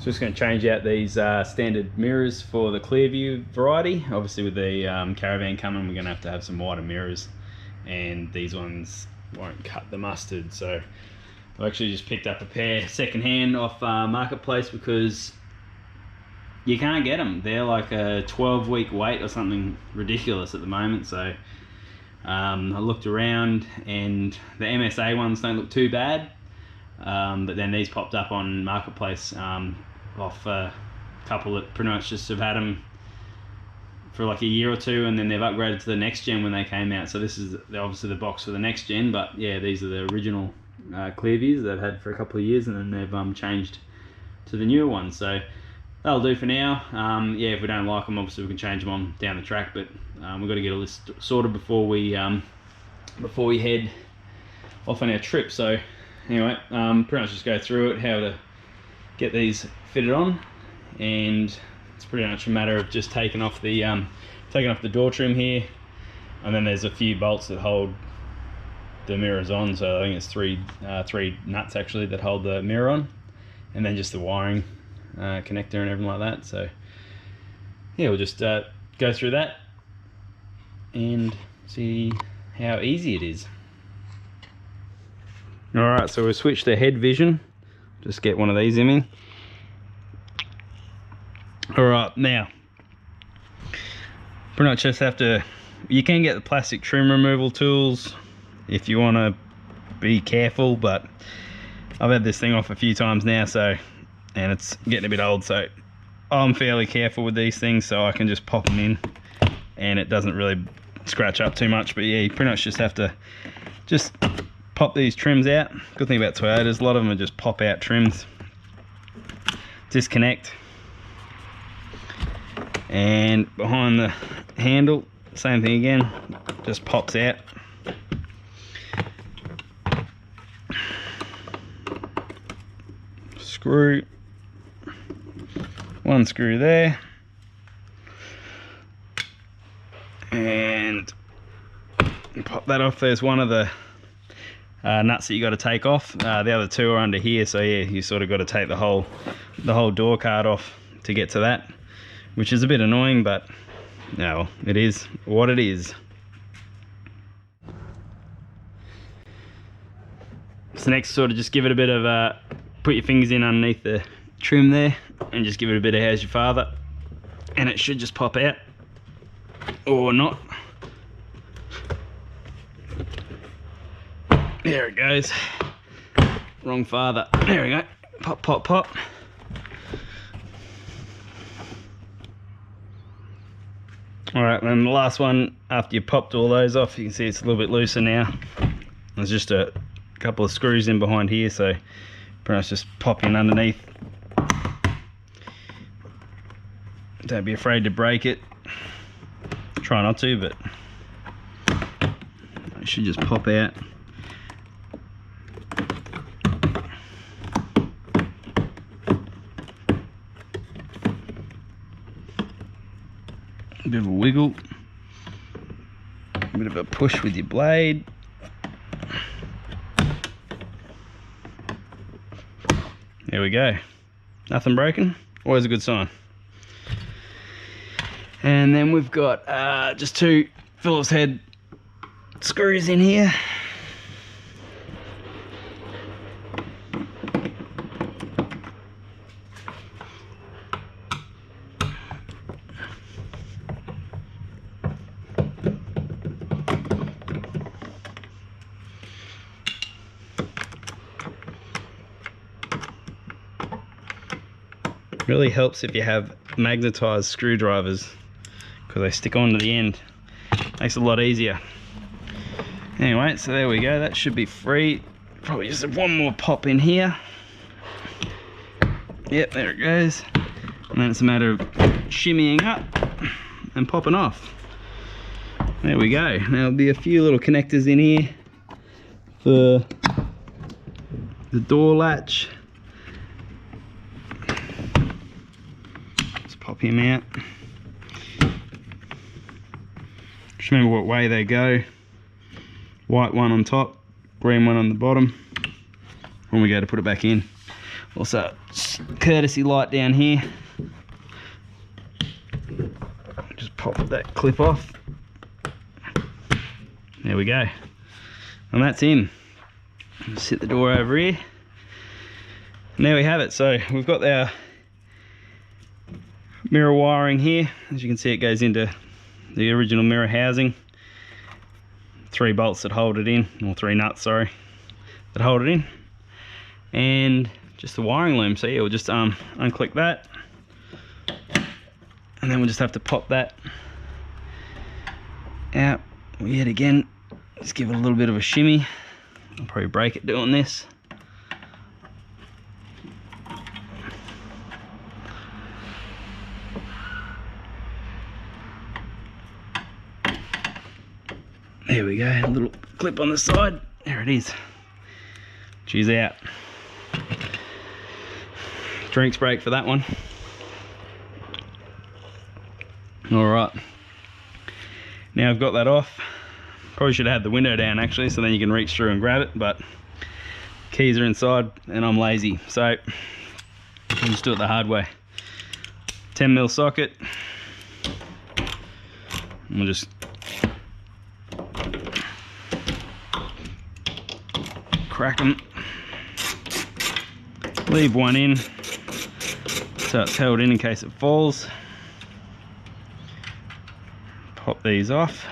So just going to change out these standard mirrors for the Clearview variety. Obviously with the caravan coming, we're going to have some wider mirrors, and these ones won't cut the mustard. So I actually just picked up a pair secondhand off Marketplace because you can't get them. They're like a 12-week wait or something ridiculous at the moment. So I looked around, and the MSA ones don't look too bad. But then these popped up on Marketplace off a couple that pretty much just have had them for like a year or two, and then they've upgraded to the next gen when they came out. So this is obviously the box for the next gen, but yeah, these are the original Clearviews they've had for a couple of years, and then they've changed to the newer ones. So that'll do for now. Yeah, if we don't like them, obviously we can change them on down the track, but we've got to get a list sorted before we head off on our trip. So anyway, pretty much just go through it, how to get these fitted on, and it's pretty much a matter of just taking off the door trim here, and then there's a few bolts that hold the mirrors on. So I think it's three nuts actually that hold the mirror on, and then just the wiring connector and everything like that. So yeah, we'll just go through that and see how easy it is. Alright, so we'll switch to head vision. Just get one of these in me. Alright, now pretty much just have to, you can get the plastic trim removal tools if you want to be careful, but I've had this thing off a few times now, so, and it's getting a bit old, so I'm fairly careful with these things, so I can just pop them in and it doesn't really scratch up too much. But yeah, you pretty much just have to just pop these trims out. Good thing about Toyotas, a lot of them are just pop out trims. Disconnect, and behind the handle, same thing again, just pops out. Screw, one screw there, and pop that off. There's one of the nuts that you got to take off. The other two are under here, so yeah, you sort of got to take the whole door card off to get to that, which is a bit annoying, but no, it is what it is. So next, sort of just give it a bit of put your fingers in underneath the trim there and just give it a bit of how's your father, and it should just pop out, or not. There it goes. Wrong father. There we go. Pop, pop, pop. Alright, then the last one, after you popped all those off, you can see it's a little bit looser now. There's just a couple of screws in behind here, so pretty much just pop in underneath. Don't be afraid to break it. Try not to, but it should just pop out. A bit of a wiggle, a bit of a push with your blade. There we go. Nothing broken. Always a good sign. And then we've got just two Phillips head screws in here. Really helps if you have magnetized screwdrivers, because they stick on to the end. Makes it a lot easier. Anyway, so there we go, that should be free. Probably just have one more pop in here. Yep, there it goes. And then it's a matter of shimmying up and popping off. There we go. Now there'll be a few little connectors in here for the door latch. Just pop him out. Just remember what way they go. White one on top, green one on the bottom when we go to put it back in. Also, courtesy light down here. Just pop that clip off. There we go. And that's in. Just hit the door over here. And there we have it. So we've got our mirror wiring here. As you can see, it goes into the original mirror housing. 3 bolts that hold it in, or 3 nuts, sorry, that hold it in. And just the wiring loom. So yeah, we'll just unclick that. And then we'll just have to pop that out yet again. Just give it a little bit of a shimmy. I'll probably break it doing this. There we go, a little clip on the side. There it is. She's out. Drinks break for that one. All right. Now I've got that off. Probably should have had the window down actually, so then you can reach through and grab it, but keys are inside and I'm lazy, so I'll just do it the hard way. 10mm socket. And we'll just crack them. Leave one in so it's held in case it falls. Pop these off.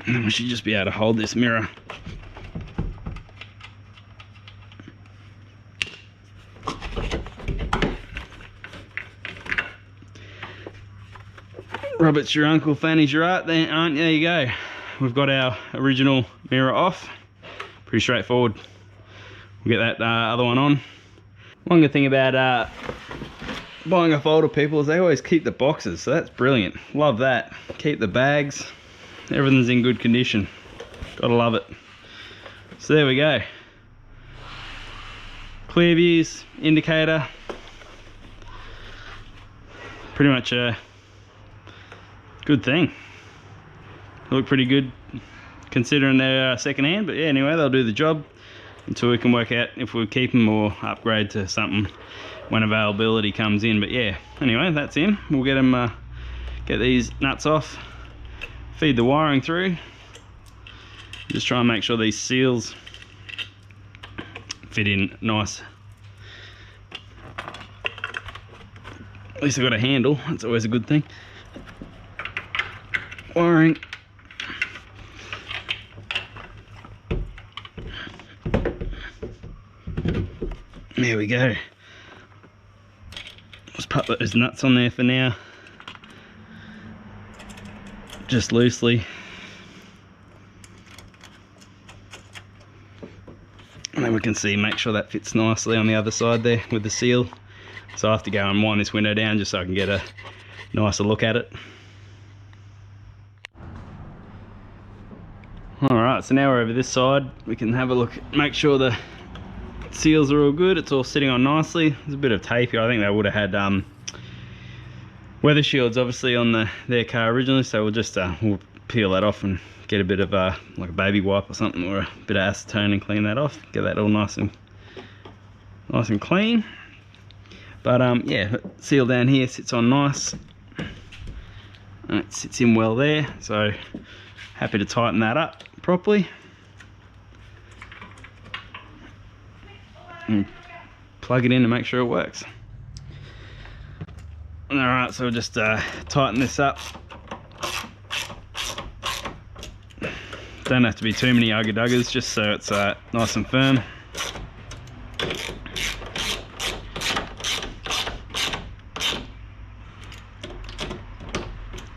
And then we should just be able to hold this mirror. Robert's your uncle, Fanny's your aunt, there you go. We've got our original mirror off. Pretty straightforward. We'll get that other one on. One good thing about buying off older people is they always keep the boxes, so that's brilliant. Love that. Keep the bags. Everything's in good condition. Gotta love it. So there we go. Clearview's indicator. Pretty much a good thing. They look pretty good considering they're second hand, but yeah, anyway, they'll do the job until we can work out if we'll keep them or upgrade to something when availability comes in. But yeah, anyway, that's in. We'll get them, get these nuts off, feed the wiring through, just try and make sure these seals fit in nice. At least I've got a handle, that's always a good thing. Wiring. There we go. Let's put those nuts on there for now. Just loosely. And then we can see, make sure that fits nicely on the other side there with the seal. So I have to go and wind this window down just so I can get a nicer look at it. Alright, so now we're over this side. We can have a look, make sure the seals are all good. It's all sitting on nicely. There's a bit of tape here. I think they would have had weather shields obviously on their car originally, so we'll just we'll peel that off and get a bit of like a baby wipe or something, or a bit of acetone, and clean that off, get that all nice and clean. But yeah, seal down here sits on nice and it sits in well there, so happy to tighten that up properly and plug it in to make sure it works. Alright, so we'll just tighten this up. Don't have to be too many ugga-duggers, just so it's nice and firm.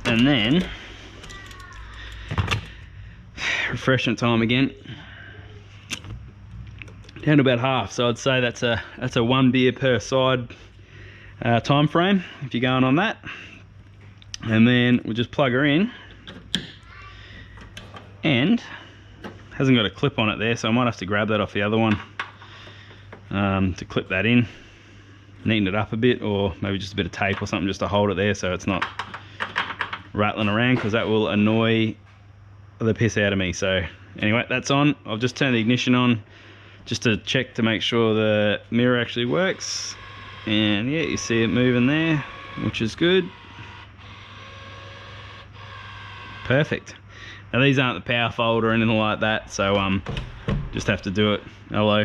And then refreshment time again, down to about half. So I'd say that's a 1 beer per side time frame if you're going on that. And then we'll just plug her in, and hasn't got a clip on it there, so I might have to grab that off the other one to clip that in, neaten it up a bit, or maybe just a bit of tape or something just to hold it there so it's not rattling around, because that will annoy the piss out of me. So anyway, that's on. I've just turned the ignition on just to check to make sure the mirror actually works. And yeah, you see it moving there, which is good. Perfect. Now these aren't the power fold or anything like that, so just have to do it. Hello.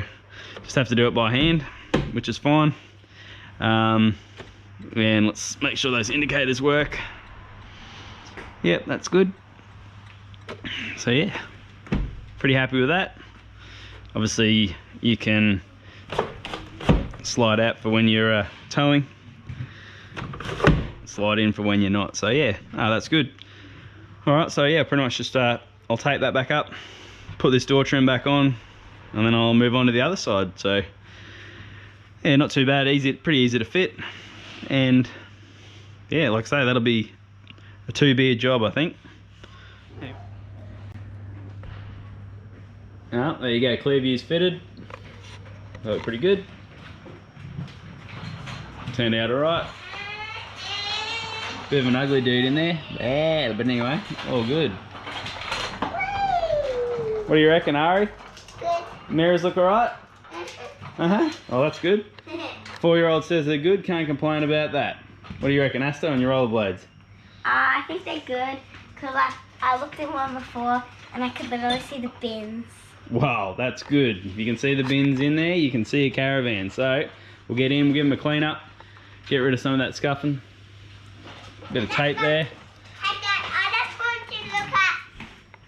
Just have to do it by hand, which is fine. And let's make sure those indicators work. Yep, that's good. So yeah, pretty happy with that. Obviously you can slide out for when you're towing, slide in for when you're not. So yeah, that's good. All right, so yeah, pretty much just I'll tape that back up, put this door trim back on, and then I'll move on to the other side. So yeah, not too bad, pretty easy to fit. And yeah, like I say, that'll be a 2-beer job, I think. Oh, there you go, Clearview's fitted. That looked pretty good. Turned out alright. Bit of an ugly dude in there. Yeah, but anyway, all good. What do you reckon, Ari? Good. Mirrors look alright? Oh, that's good. 4-year-old says they're good, can't complain about that. What do you reckon, Asta, on your rollerblades? I think they're good, because I looked at one before and I could literally see the bins. Wow, that's good. If you can see the bins in there, you can see a caravan. So we'll get in, we'll give them a clean up, get rid of some of that scuffing. Bit of tape there. Hey Dad, I just want to look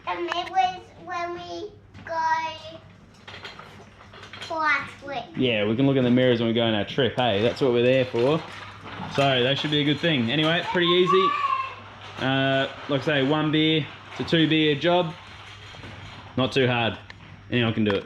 at the mirrors when we go for our trip. Yeah, we can look at the mirrors when we go on our trip. Hey, that's what we're there for. So that should be a good thing. Anyway, pretty easy. Like I say, 1 beer to 2 beer job. Not too hard. Anyone can do it.